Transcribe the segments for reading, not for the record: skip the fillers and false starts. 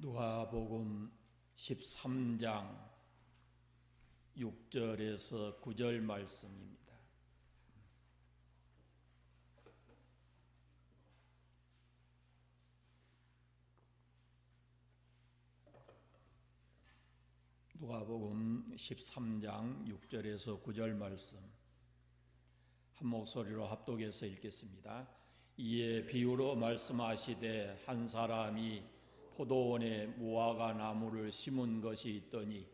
누가복음 13장 6절에서 9절 말씀입니다. 누가복음 13장 6절에서 9절 말씀 한 목소리로 합독해서 읽겠습니다. 이에 비유로 말씀하시되 한 사람이 포도원에 무화과 나무를 심은 것이 있더니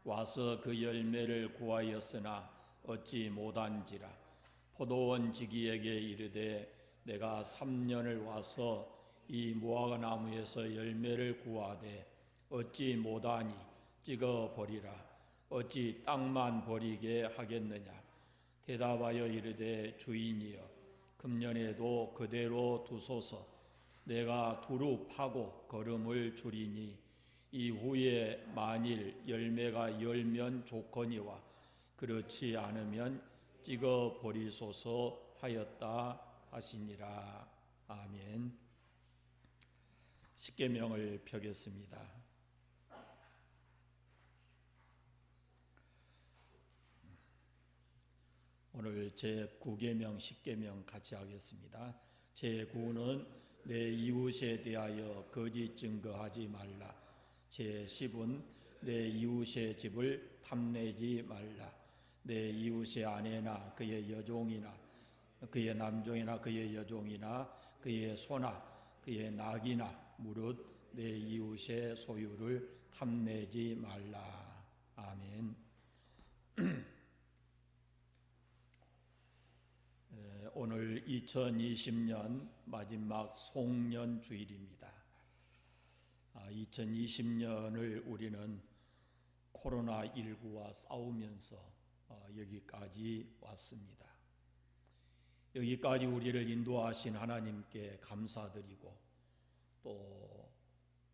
와서 그 열매를 구하였으나 얻지 못한지라. 포도원 지기에게 이르되 내가 3년을 와서 이 무화과 나무에서 열매를 구하되 얻지 못하니 찍어 버리라. 어찌 땅만 버리게 하겠느냐. 대답하여 이르되 주인이여 금년에도 그대로 두소서. 내가 두루 파고 거름을 주리니 이후에 만일 열매가 열면 좋거니와 그렇지 않으면 찍어 버리소서 하였다 하시니라. 아멘. 십계명을 펴겠습니다. 오늘 제9계명, 10계명 같이 하겠습니다. 제9는 내 이웃에 대하여 거짓 증거하지 말라. 제10은 내 이웃의 집을 탐내지 말라. 내 이웃의 아내나 그의 여종이나 그의 남종이나 그의 여종이나 그의 소나 그의 낙이나 무릇 내 이웃의 소유를 탐내지 말라. 아멘. 오늘 2020년 마지막 송년 주일입니다. 2020년을 우리는 코로나19와 싸우면서 여기까지 왔습니다. 여기까지 우리를 인도하신 하나님께 감사드리고 또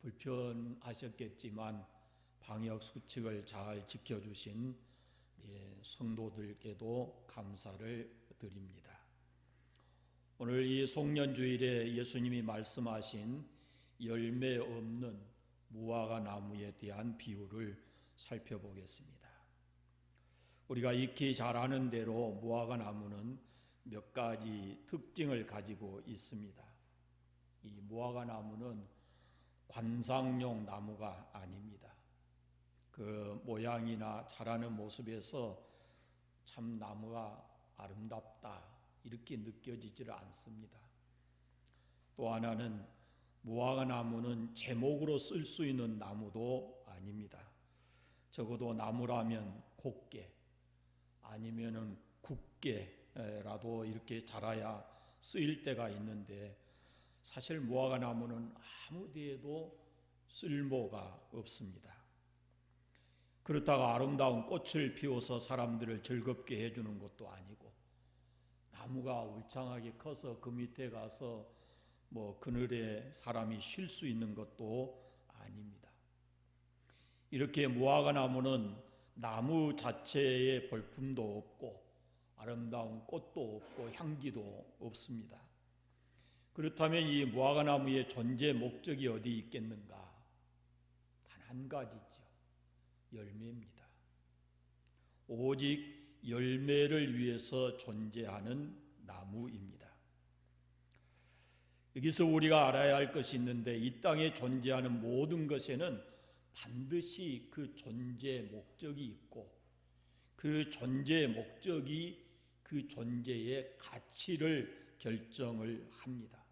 불편하셨겠지만 방역 수칙을 잘 지켜주신 성도들께도 감사를 드립니다. 오늘 이 송년주일에 예수님이 말씀하신 열매 없는 무화과 나무에 대한 비유를 살펴보겠습니다. 우리가 익히 잘 아는 대로 무화과 나무는 몇 가지 특징을 가지고 있습니다. 이 무화과 나무는 관상용 나무가 아닙니다. 그 모양이나 자라는 모습에서 참 나무가 아름답다 이렇게 느껴지지를 않습니다. 또 하나는 무화과 나무는 제목으로 쓸 수 있는 나무도 아닙니다. 적어도 나무라면 곱게 아니면은 굵게라도 이렇게 자라야 쓰일 때가 있는데 사실 무화과 나무는 아무 데에도 쓸모가 없습니다. 그렇다고 아름다운 꽃을 피워서 사람들을 즐겁게 해주는 것도 아니고 나무가 울창하게 커서 그 밑에 가서 그늘에 사람이 쉴 수 있는 것도 아닙니다. 이렇게 무화과 나무는 나무 자체에 볼품도 없고 아름다운 꽃도 없고 향기도 없습니다. 그렇다면 이 무화과 나무의 존재 목적이 어디 있겠는가? 단 한 가지죠. 열매입니다. 오직 열매를 위해서 존재하는 나무입니다. 여기서 우리가 알아야 할 것이 있는데 이 땅에 존재하는 모든 것에는 반드시 그 존재 목적이 있고 그 존재 목적이 그 존재의 가치를 결정을 합니다.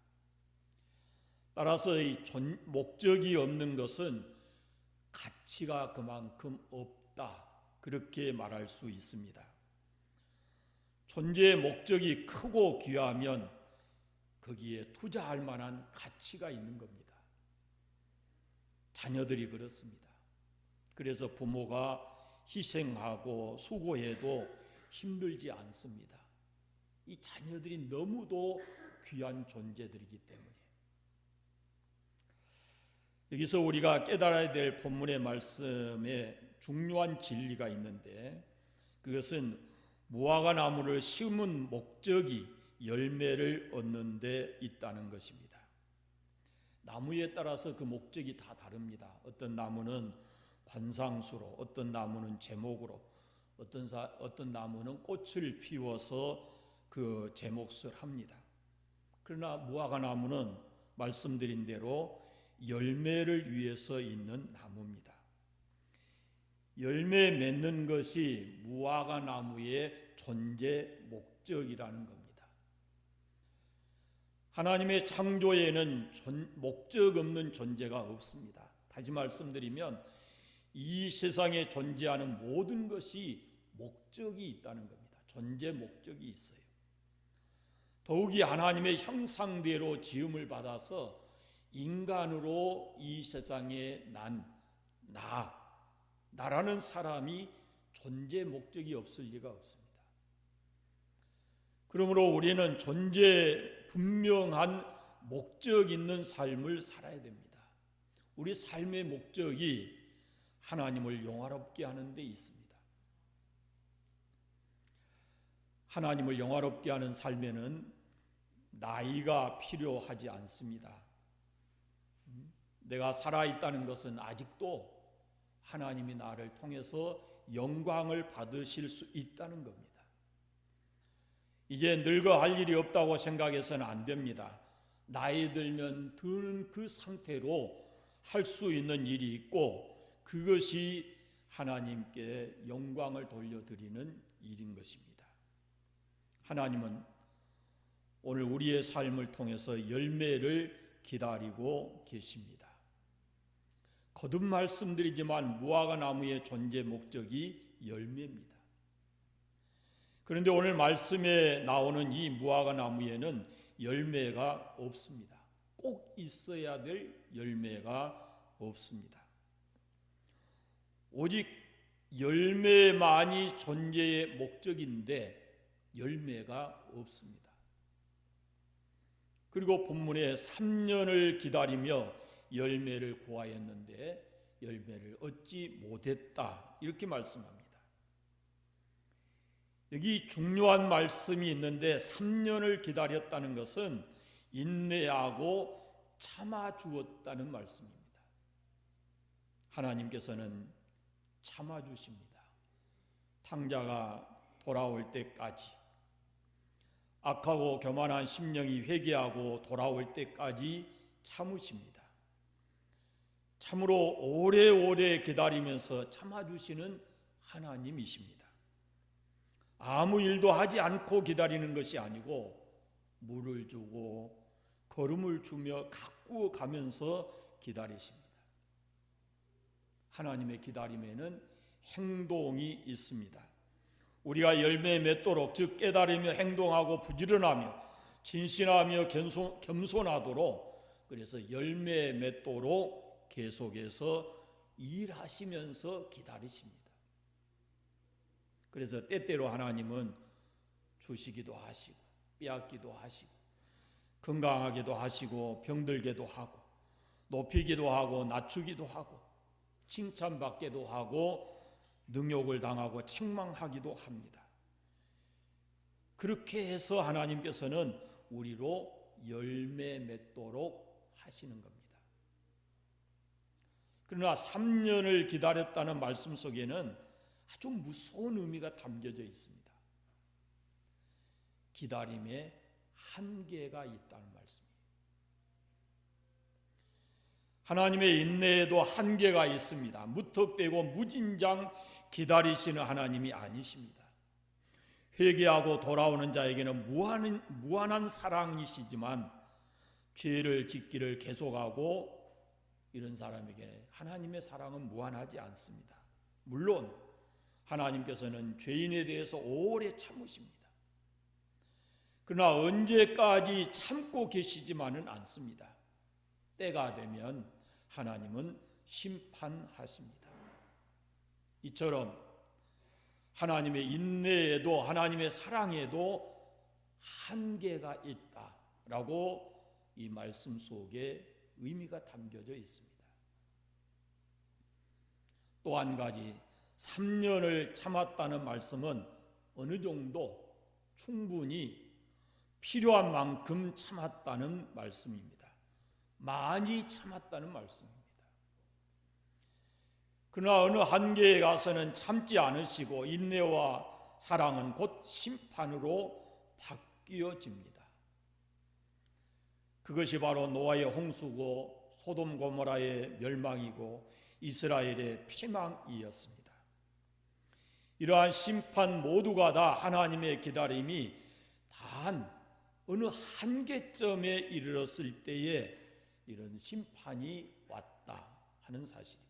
따라서 이 목적이 없는 것은 가치가 그만큼 없다 그렇게 말할 수 있습니다. 존재의 목적이 크고 귀하면 거기에 투자할 만한 가치가 있는 겁니다. 자녀들이 그렇습니다. 그래서 부모가 희생하고 수고해도 힘들지 않습니다. 이 자녀들이 너무도 귀한 존재들이기 때문에. 여기서 우리가 깨달아야 될 본문의 말씀에 중요한 진리가 있는데 그것은 무화과 나무를 심은 목적이 열매를 얻는 데 있다는 것입니다. 나무에 따라서 그 목적이 다 다릅니다. 어떤 나무는 관상수로, 어떤 나무는 제목으로, 어떤 나무는 꽃을 피워서 그 제목을 합니다. 그러나 무화과 나무는 말씀드린 대로 열매를 위해서 있는 나무입니다. 열매 맺는 것이 무화과 나무의 존재 목적이라는 겁니다. 하나님의 창조에는 목적 없는 존재가 없습니다. 다시 말씀드리면 이 세상에 존재하는 모든 것이 목적이 있다는 겁니다. 존재 목적이 있어요. 더욱이 하나님의 형상대로 지음을 받아서 인간으로 이 세상에 나라는 사람이 존재 목적이 없을 리가 없습니다. 그러므로 우리는 존재 분명한 목적 있는 삶을 살아야 됩니다. 우리 삶의 목적이 하나님을 영화롭게 하는 데 있습니다. 하나님을 영화롭게 하는 삶에는 나이가 필요하지 않습니다. 내가 살아있다는 것은 아직도 하나님이 나를 통해서 영광을 받으실 수 있다는 겁니다. 이제 늙어 할 일이 없다고 생각해서는 안 됩니다. 나이 들면 드는 그 상태로 할 수 있는 일이 있고 그것이 하나님께 영광을 돌려드리는 일인 것입니다. 하나님은 오늘 우리의 삶을 통해서 열매를 기다리고 계십니다. 거듭 말씀드리지만 무화과 나무의 존재 목적이 열매입니다. 그런데 오늘 말씀에 나오는 이 무화과 나무에는 열매가 없습니다. 꼭 있어야 될 열매가 없습니다. 오직 열매만이 존재의 목적인데 열매가 없습니다. 그리고 본문에 3년을 기다리며 열매를 구하였는데 열매를 얻지 못했다 이렇게 말씀합니다. 여기 중요한 말씀이 있는데 3년을 기다렸다는 것은 인내하고 참아주었다는 말씀입니다. 하나님께서는 참아주십니다. 탕자가 돌아올 때까지, 악하고 교만한 심령이 회개하고 돌아올 때까지 참으십니다. 참으로 오래오래 기다리면서 참아주시는 하나님이십니다. 아무 일도 하지 않고 기다리는 것이 아니고 물을 주고 걸음을 주며 가꾸어 가면서 기다리십니다. 하나님의 기다림에는 행동이 있습니다. 우리가 열매 맺도록 즉 깨달으며 행동하고 부지런하며 진실하며 겸손하도록 그래서 열매 맺도록 계속해서 일하시면서 기다리십니다. 그래서 때때로 하나님은 주시기도 하시고 빼앗기도 하시고 건강하게도 하시고 병들게도 하고 높이기도 하고 낮추기도 하고 칭찬받게도 하고 능욕을 당하고 책망하기도 합니다. 그렇게 해서 하나님께서는 우리로 열매 맺도록 하시는 겁니다. 그러나 3년을 기다렸다는 말씀 속에는 아주 무서운 의미가 담겨져 있습니다. 기다림에 한계가 있다는 말씀이에요. 하나님의 인내에도 한계가 있습니다. 무턱대고 무진장 기다리시는 하나님이 아니십니다. 회개하고 돌아오는 자에게는 무한한 사랑이시지만 죄를 짓기를 계속하고 이런 사람에게 하나님의 사랑은 무한하지 않습니다. 물론 하나님께서는 죄인에 대해서 오래 참으십니다. 그러나 언제까지 참고 계시지만은 않습니다. 때가 되면 하나님은 심판하십니다. 이처럼 하나님의 인내에도 하나님의 사랑에도 한계가 있다라고 이 말씀 속에 의미가 담겨져 있습니다. 또 한 가지 3년을 참았다는 말씀은 어느 정도 충분히 필요한 만큼 참았다는 말씀입니다. 많이 참았다는 말씀입니다. 그러나 어느 한계에 가서는 참지 않으시고 인내와 사랑은 곧 심판으로 바뀌어집니다. 그것이 바로 노아의 홍수고 소돔 고모라의 멸망이고 이스라엘의 패망이었습니다. 이러한 심판 모두가 다 하나님의 기다림이 단 어느 한계점에 이르렀을 때에 이런 심판이 왔다 하는 사실입니다.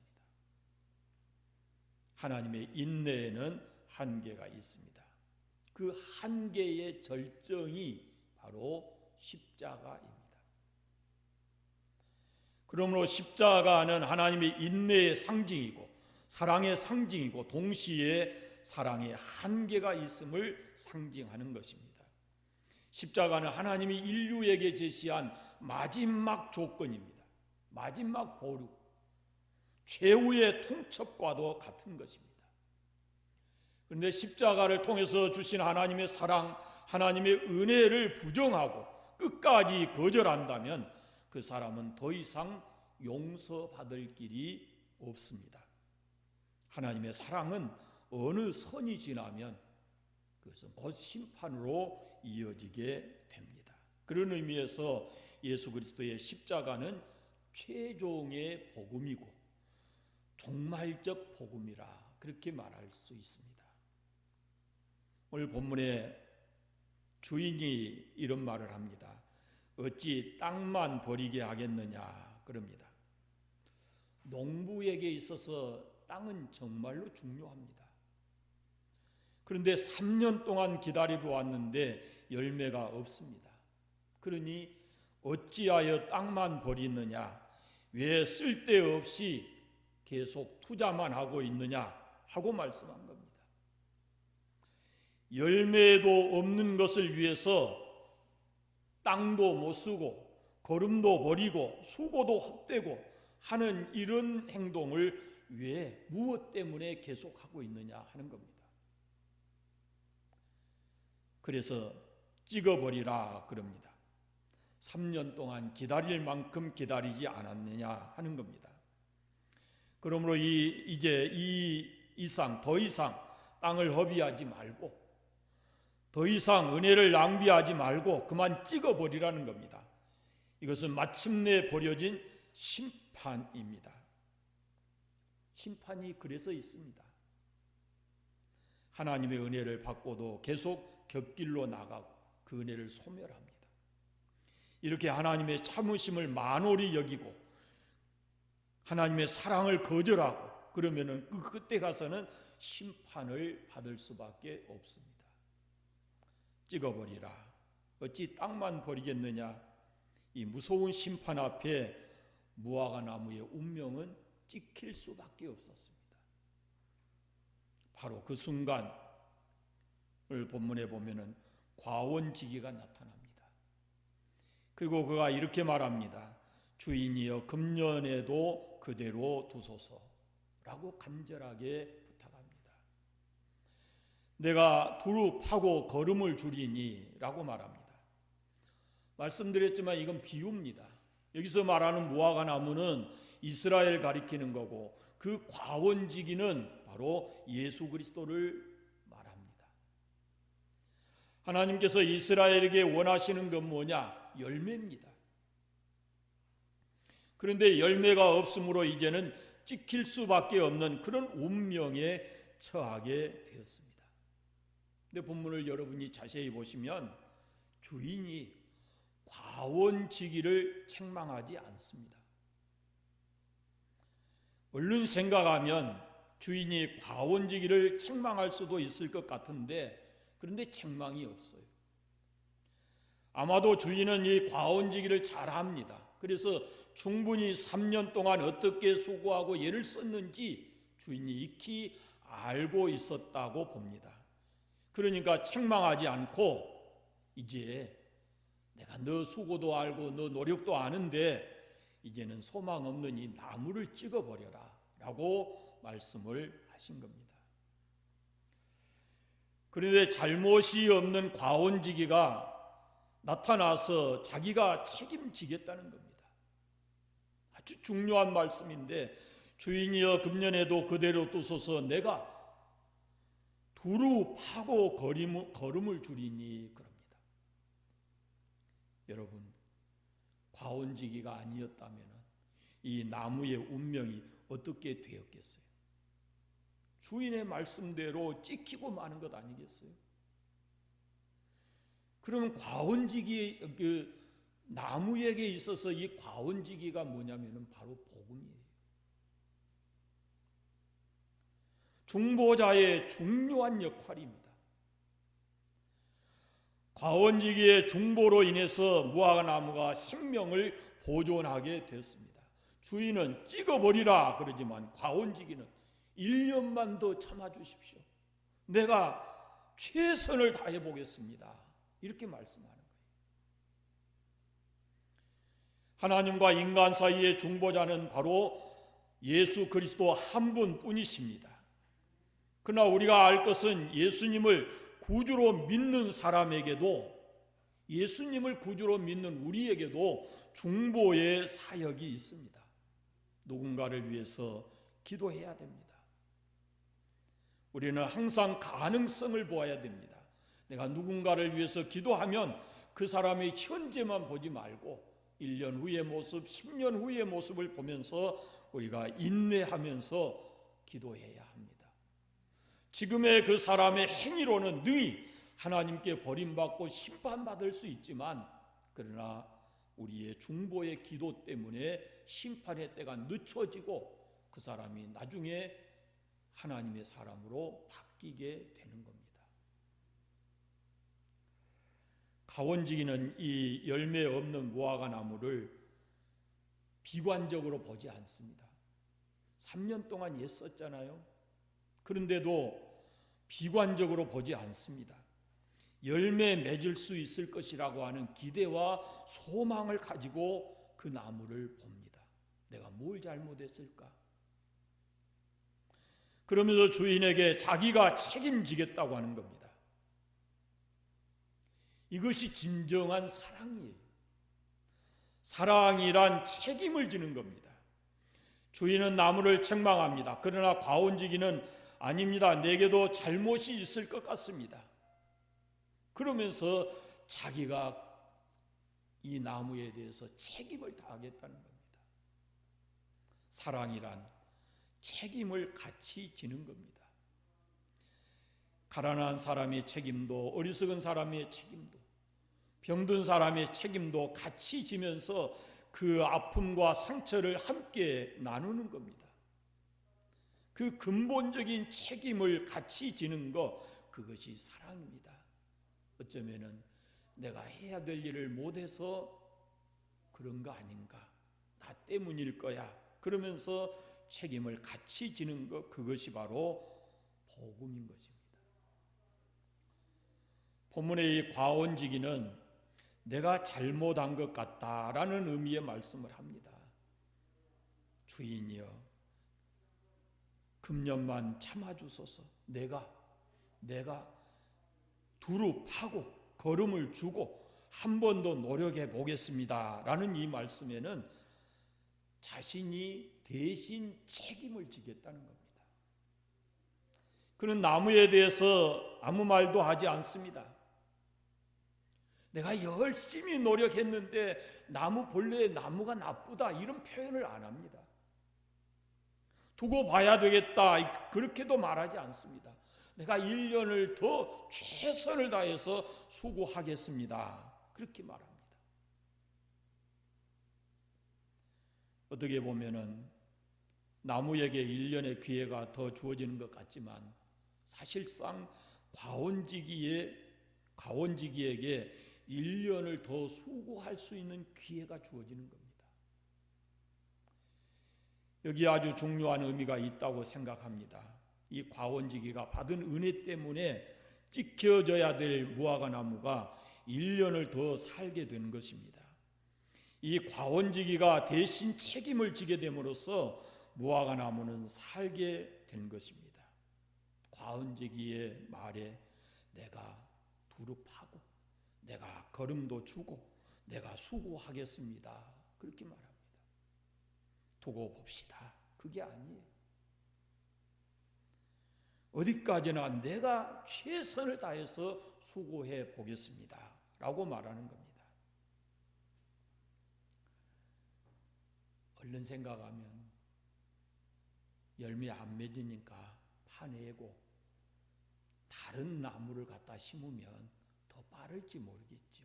하나님의 인내에는 한계가 있습니다. 그 한계의 절정이 바로 십자가입니다. 그러므로 십자가는 하나님의 인내의 상징이고 사랑의 상징이고 동시에 사랑의 한계가 있음을 상징하는 것입니다. 십자가는 하나님이 인류에게 제시한 마지막 조건입니다. 마지막 보루, 최후의 통첩과도 같은 것입니다. 그런데 십자가를 통해서 주신 하나님의 사랑, 하나님의 은혜를 부정하고 끝까지 거절한다면 그 사람은 더 이상 용서받을 길이 없습니다. 하나님의 사랑은 어느 선이 지나면 그것은 곧 심판으로 이어지게 됩니다. 그런 의미에서 예수 그리스도의 십자가는 최종의 복음이고 종말적 복음이라 그렇게 말할 수 있습니다. 오늘 본문에 주인이 이런 말을 합니다. 어찌 땅만 버리게 하겠느냐 그럽니다. 농부에게 있어서 땅은 정말로 중요합니다. 그런데 3년 동안 기다리고 왔는데 열매가 없습니다. 그러니 어찌하여 땅만 버리느냐, 왜 쓸데없이 계속 투자만 하고 있느냐 하고 말씀한 겁니다. 열매도 없는 것을 위해서 땅도 못 쓰고 거름도 버리고 수고도 헛되고 하는 이런 행동을 왜 무엇 때문에 계속하고 있느냐 하는 겁니다. 그래서 찍어버리라 그럽니다. 3년 동안 기다릴 만큼 기다리지 않았느냐 하는 겁니다. 그러므로 이제 더 이상 땅을 허비하지 말고 더 이상 은혜를 낭비하지 말고 그만 찍어버리라는 겁니다. 이것은 마침내 벌어진 심판입니다. 심판이 그래서 있습니다. 하나님의 은혜를 받고도 계속 곁길로 나가고 그 은혜를 소멸합니다. 이렇게 하나님의 참으심을 만홀히 여기고 하나님의 사랑을 거절하고 그러면은 그때 가서는 심판을 받을 수밖에 없습니다. 찍어버리라. 어찌 땅만 버리겠느냐. 이 무서운 심판 앞에 무화과 나무의 운명은 찍힐 수밖에 없었습니다. 바로 그 순간을 본문에 보면은 과원지기가 나타납니다. 그리고 그가 이렇게 말합니다. 주인이여 금년에도 그대로 두소서라고 간절하게 부탁합니다. 내가 두루 파고 거름을 주리니 라고 말합니다. 말씀드렸지만 이건 비유입니다. 여기서 말하는 무화과 나무는 이스라엘 가리키는 거고 그 과원지기는 바로 예수 그리스도를 말합니다. 하나님께서 이스라엘에게 원하시는 건 뭐냐? 열매입니다. 그런데 열매가 없으므로 이제는 찍힐 수밖에 없는 그런 운명에 처하게 되었습니다. 근데 본문을 여러분이 자세히 보시면 주인이 과원지기를 책망하지 않습니다. 얼른 생각하면 주인이 과원지기를 책망할 수도 있을 것 같은데 그런데 책망이 없어요. 아마도 주인은 이 과원지기를 잘 압니다. 그래서 충분히 3년 동안 어떻게 수고하고 애를 썼는지 주인이 익히 알고 있었다고 봅니다. 그러니까 책망하지 않고 이제 내가 너 수고도 알고 너 노력도 아는데 이제는 소망 없는 이 나무를 찍어버려라 라고 말씀을 하신 겁니다. 그런데 잘못이 없는 과원지기가 나타나서 자기가 책임지겠다는 겁니다. 아주 중요한 말씀인데, 주인이여 금년에도 그대로 두소서 내가 두루 파고 걸음을 줄이니 그럽니다. 여러분, 과원지기가 아니었다면 이 나무의 운명이 어떻게 되었겠어요? 주인의 말씀대로 찍히고 마는 것 아니겠어요? 그러면 과원지기, 나무에게 있어서 이 과원지기가 뭐냐면은 바로 복음이에요. 중보자의 중요한 역할입니다. 과원지기의 중보로 인해서 무화과나무가 생명을 보존하게 됐습니다. 주인은 찍어버리라 그러지만 과원지기는 1년만 더 참아주십시오. 내가 최선을 다해 보겠습니다. 이렇게 말씀하는 거예요. 하나님과 인간 사이의 중보자는 바로 예수 그리스도 한 분뿐이십니다. 그러나 우리가 알 것은 예수님을 구주로 믿는 사람에게도, 예수님을 구주로 믿는 우리에게도 중보의 사역이 있습니다. 누군가를 위해서 기도해야 됩니다. 우리는 항상 가능성을 보아야 됩니다. 내가 누군가를 위해서 기도하면 그 사람의 현재만 보지 말고 1년 후의 모습, 10년 후의 모습을 보면서 우리가 인내하면서 기도해야 합니다. 지금의 그 사람의 행위로는 능히 하나님께 버림받고 심판받을 수 있지만, 그러나 우리의 중보의 기도 때문에 심판의 때가 늦춰지고 그 사람이 나중에 하나님의 사람으로 바뀌게 되는 겁니다. 가원지기는 이 열매 없는 무화과 나무를 비관적으로 보지 않습니다. 3년 동안 애썼잖아요. 그런데도 비관적으로 보지 않습니다. 열매 맺을 수 있을 것이라고 하는 기대와 소망을 가지고 그 나무를 봅니다. 내가 뭘 잘못했을까? 그러면서 주인에게 자기가 책임지겠다고 하는 겁니다. 이것이 진정한 사랑이에요. 사랑이란 책임을 지는 겁니다. 주인은 나무를 책망합니다. 그러나 과원지기는 아닙니다. 내게도 잘못이 있을 것 같습니다. 그러면서 자기가 이 나무에 대해서 책임을 다하겠다는 겁니다. 사랑이란 책임을 같이 지는 겁니다. 가난한 사람의 책임도, 어리석은 사람의 책임도, 병든 사람의 책임도 같이 지면서 그 아픔과 상처를 함께 나누는 겁니다. 그 근본적인 책임을 같이 지는 것, 그것이 사랑입니다. 어쩌면은 내가 해야 될 일을 못해서 그런 거 아닌가, 나 때문일 거야, 그러면서 책임을 같이 지는 것, 그것이 바로 복음인 것입니다. 본문의 이 과원지기는 내가 잘못한 것 같다라는 의미의 말씀을 합니다. 주인이여, 금년만 참아주소서. 내가 두루 파고 걸음을 주고 한 번 더 노력해 보겠습니다 라는 이 말씀에는 자신이 대신 책임을 지겠다는 겁니다. 그는 나무에 대해서 아무 말도 하지 않습니다. 내가 열심히 노력했는데 본래 나무가 나쁘다, 이런 표현을 안 합니다. 두고 봐야 되겠다, 그렇게도 말하지 않습니다. 내가 1년을 더 최선을 다해서 수고하겠습니다, 그렇게 말합니다. 어떻게 보면은 나무에게 1년의 기회가 더 주어지는 것 같지만 사실상 과원지기에게 1년을 더 수고할 수 있는 기회가 주어지는 겁니다. 여기 아주 중요한 의미가 있다고 생각합니다. 이 과원지기가 받은 은혜 때문에 지켜져야 될 무화과 나무가 1년을 더 살게 된 것입니다. 이 과원지기가 대신 책임을 지게 됨으로써 무화과 나무는 살게 된 것입니다. 과원지기의 말에 내가 두루 파고 내가 걸음도 주고 내가 수고하겠습니다, 그렇게 말합니다. 두고 봅시다. 그게 아니에요. 어디까지나 내가 최선을 다해서 수고해 보겠습니다 라고 말하는 겁니다. 얼른 생각하면 열매 안 맺으니까 파내고 다른 나무를 갖다 심으면 더 빠를지 모르겠죠.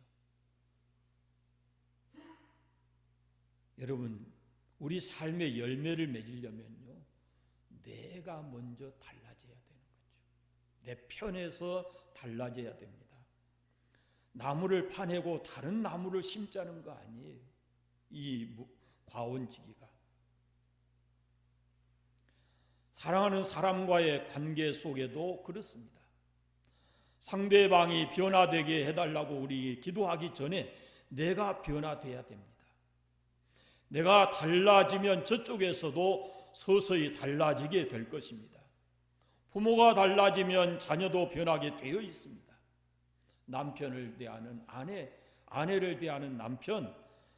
여러분, 우리 삶의 열매를 맺으려면요, 내가 먼저 달라져야 되는 거죠. 내 편에서 달라져야 됩니다. 나무를 파내고 다른 나무를 심자는 거 아니에요. 이 과원지기가. 사랑하는 사람과의 관계 속에도 그렇습니다. 상대방이 변화되게 해달라고 우리 기도하기 전에 내가 변화돼야 됩니다. 내가 달라지면 저쪽에서도 서서히 달라지게 될 것입니다. 부모가 달라지면 자녀도 변하게 되어 있습니다. 남편을 대하는 아내, 아내를 대하는 남편,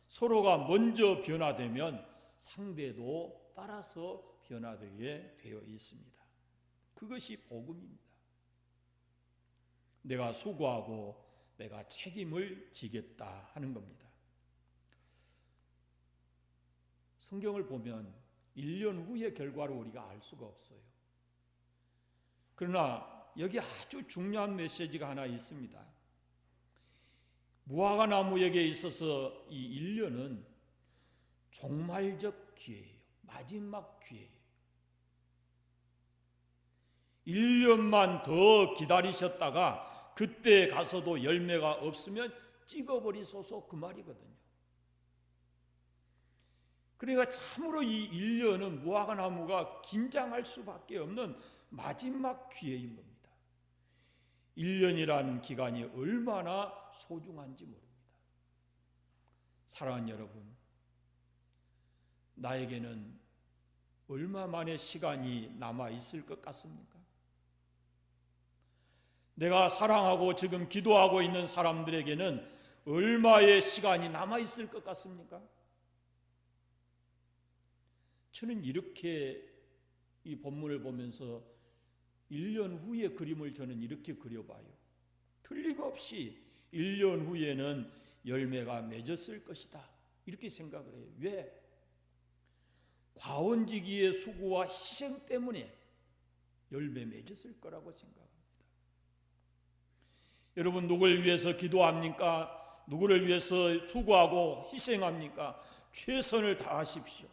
서로가 먼저 변화되면 상대도 따라서 변화되게 되어 있습니다. 그것이 복음입니다. 내가 수고하고 내가 책임을 지겠다 하는 겁니다. 성경을 보면 1년 후의 결과를 우리가 알 수가 없어요. 그러나 여기 아주 중요한 메시지가 하나 있습니다. 무화과 나무에게 있어서 이 1년은 종말적 기회예요. 마지막 기회예요. 1년만 더 기다리셨다가 그때 가서도 열매가 없으면 찍어버리소서 그 말이거든요. 그러니까 참으로 이 1년은 무화과 나무가 긴장할 수밖에 없는 마지막 기회인 겁니다. 1년이라는 기간이 얼마나 소중한지 모릅니다. 사랑하는 여러분, 나에게는 얼마만의 시간이 남아 있을 것 같습니까? 내가 사랑하고 지금 기도하고 있는 사람들에게는 얼마의 시간이 남아 있을 것 같습니까? 저는 이렇게 이 본문을 보면서 1년 후의 그림을 저는 이렇게 그려봐요. 틀림없이 1년 후에는 열매가 맺었을 것이다. 이렇게 생각을 해요. 왜? 과원지기의 수고와 희생 때문에 열매 맺었을 거라고 생각합니다. 여러분, 누구를 위해서 기도합니까? 누구를 위해서 수고하고 희생합니까? 최선을 다하십시오.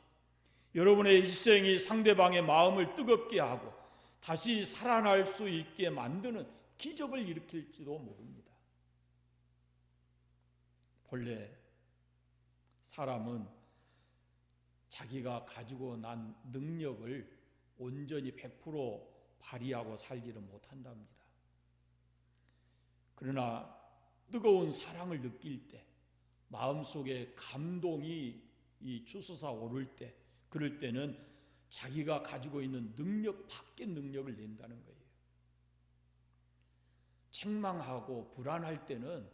여러분의 희생이 상대방의 마음을 뜨겁게 하고 다시 살아날 수 있게 만드는 기적을 일으킬지도 모릅니다. 본래 사람은 자기가 가지고 난 능력을 온전히 100% 발휘하고 살지를 못한답니다. 그러나 뜨거운 사랑을 느낄 때, 마음속에 감동이 주솟아 오를 때, 그럴 때는 자기가 가지고 있는 능력 밖의 능력을 낸다는 거예요. 책망하고 불안할 때는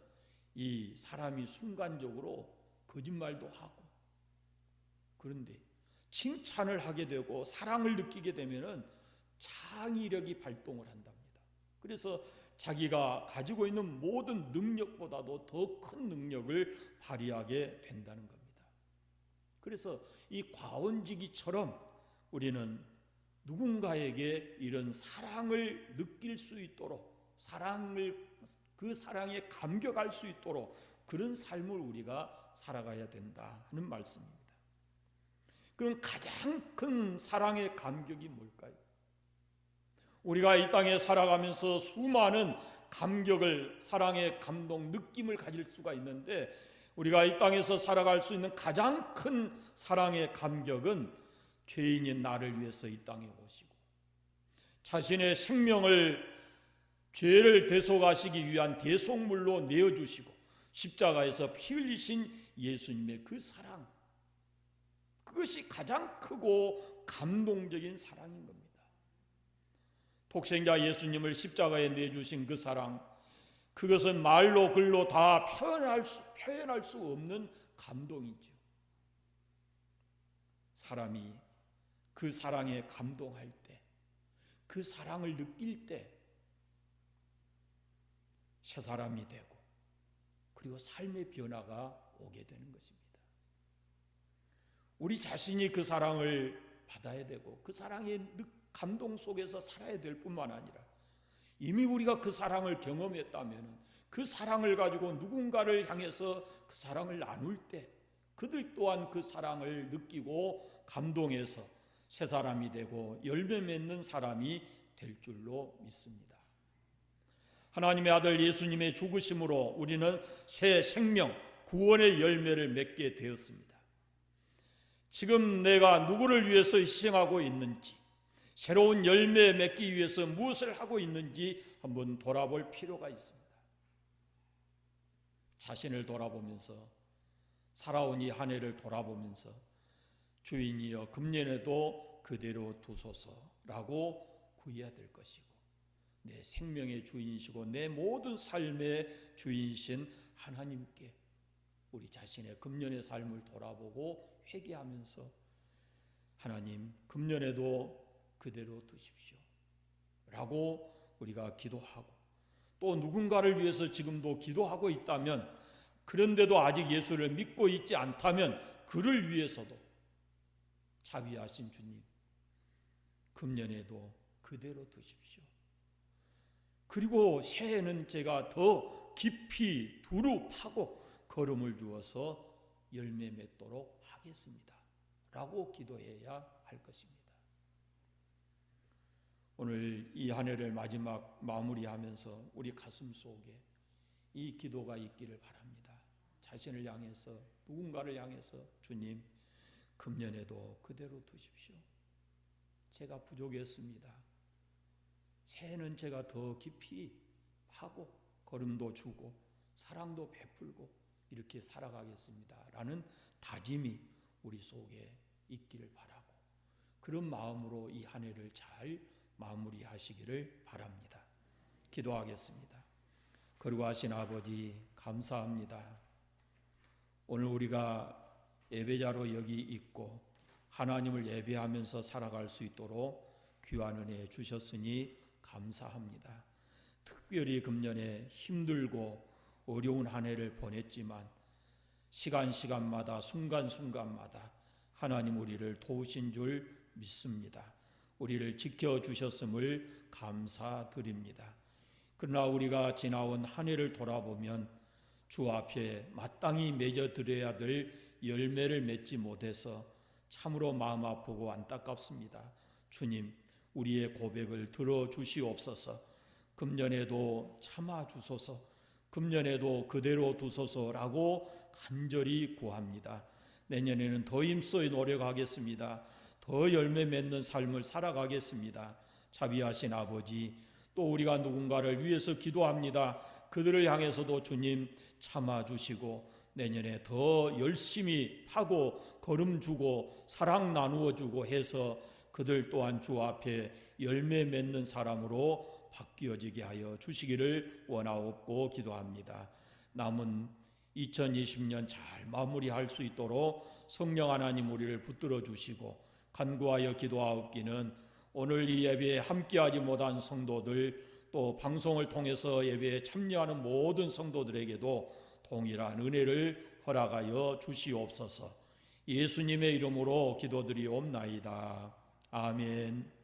이 사람이 순간적으로 거짓말도 하고, 그런데 칭찬을 하게 되고 사랑을 느끼게 되면은 창의력이 발동을 한답니다. 그래서 자기가 가지고 있는 모든 능력보다도 더 큰 능력을 발휘하게 된다는 겁니다. 그래서 이 과원지기처럼 우리는 누군가에게 이런 사랑을 느낄 수 있도록, 그 사랑에 감격할 수 있도록 그런 삶을 우리가 살아가야 된다 하는 말씀입니다. 그럼 가장 큰 사랑의 감격이 뭘까요? 우리가 이 땅에 살아가면서 수많은 감격을, 사랑의 감동, 느낌을 가질 수가 있는데, 우리가 이 땅에서 살아갈 수 있는 가장 큰 사랑의 감격은 죄인인 나를 위해서 이 땅에 오시고 자신의 생명을 죄를 대속하시기 위한 대속물로 내어주시고 십자가에서 피 흘리신 예수님의 그 사랑, 그것이 가장 크고 감동적인 사랑인 겁니다. 독생자 예수님을 십자가에 내주신 그 사랑, 그것은 말로 글로 다 표현할 수 없는 감동이죠. 사람이 그 사랑에 감동할 때, 그 사랑을 느낄 때 새 사람이 되고 그리고 삶의 변화가 오게 되는 것입니다. 우리 자신이 그 사랑을 받아야 되고 그 사랑의 감동 속에서 살아야 될 뿐만 아니라 이미 우리가 그 사랑을 경험했다면 그 사랑을 가지고 누군가를 향해서 그 사랑을 나눌 때 그들 또한 그 사랑을 느끼고 감동해서 새 사람이 되고 열매 맺는 사람이 될 줄로 믿습니다. 하나님의 아들 예수님의 죽으심으로 우리는 새 생명, 구원의 열매를 맺게 되었습니다. 지금 내가 누구를 위해서 희생하고 있는지, 새로운 열매 맺기 위해서 무엇을 하고 있는지 한번 돌아볼 필요가 있습니다. 자신을 돌아보면서, 살아온 이 한 해를 돌아보면서 주인이여 금년에도 그대로 두소서라고 구해야 될 것이고, 내 생명의 주인이시고 내 모든 삶의 주인이신 하나님께 우리 자신의 금년의 삶을 돌아보고 회개하면서 하나님 금년에도 그대로 두십시오 라고 우리가 기도하고, 또 누군가를 위해서 지금도 기도하고 있다면, 그런데도 아직 예수를 믿고 있지 않다면 그를 위해서도 자비하신 주님 금년에도 그대로 두십시오. 그리고 새해에는 제가 더 깊이 두루 파고 걸음을 주어서 열매 맺도록 하겠습니다 라고 기도해야 할 것입니다. 오늘 이 한 해를 마지막 마무리하면서 우리 가슴 속에 이 기도가 있기를 바랍니다. 자신을 향해서, 누군가를 향해서 주님 금년에도 그대로 두십시오. 제가 부족했습니다. 새해는 제가 더 깊이 하고 걸음도 주고 사랑도 베풀고 이렇게 살아가겠습니다 라는 다짐이 우리 속에 있기를 바라고, 그런 마음으로 이 한 해를 잘 마무리하시기를 바랍니다. 기도하겠습니다. 거룩하신 아버지 감사합니다. 오늘 우리가 예배자로 여기 있고 하나님을 예배하면서 살아갈 수 있도록 귀한 은혜 주셨으니 감사합니다. 특별히 금년에 힘들고 어려운 한 해를 보냈지만 시간마다 순간순간마다 하나님 우리를 도우신 줄 믿습니다. 우리를 지켜주셨음을 감사드립니다. 그러나 우리가 지나온 한 해를 돌아보면 주 앞에 마땅히 맺어드려야 될 열매를 맺지 못해서 참으로 마음 아프고 안타깝습니다. 주님, 우리의 고백을 들어주시옵소서. 금년에도 참아주소서, 금년에도 그대로 두소서라고 간절히 구합니다. 내년에는 더 힘써 노력하겠습니다. 더 열매 맺는 삶을 살아가겠습니다. 자비하신 아버지, 또 우리가 누군가를 위해서 기도합니다. 그들을 향해서도 주님 참아주시고 내년에 더 열심히 하고 걸음 주고 사랑 나누어 주고 해서 그들 또한 주 앞에 열매 맺는 사람으로 바뀌어지게 하여 주시기를 원하옵고 기도합니다. 남은 2020년 잘 마무리할 수 있도록 성령 하나님 우리를 붙들어 주시고 간구하여 기도하옵기는 오늘 이 예배에 함께하지 못한 성도들, 또 방송을 통해서 예배에 참여하는 모든 성도들에게도 동일한 은혜를 허락하여 주시옵소서. 예수님의 이름으로 기도드리옵나이다. 아멘.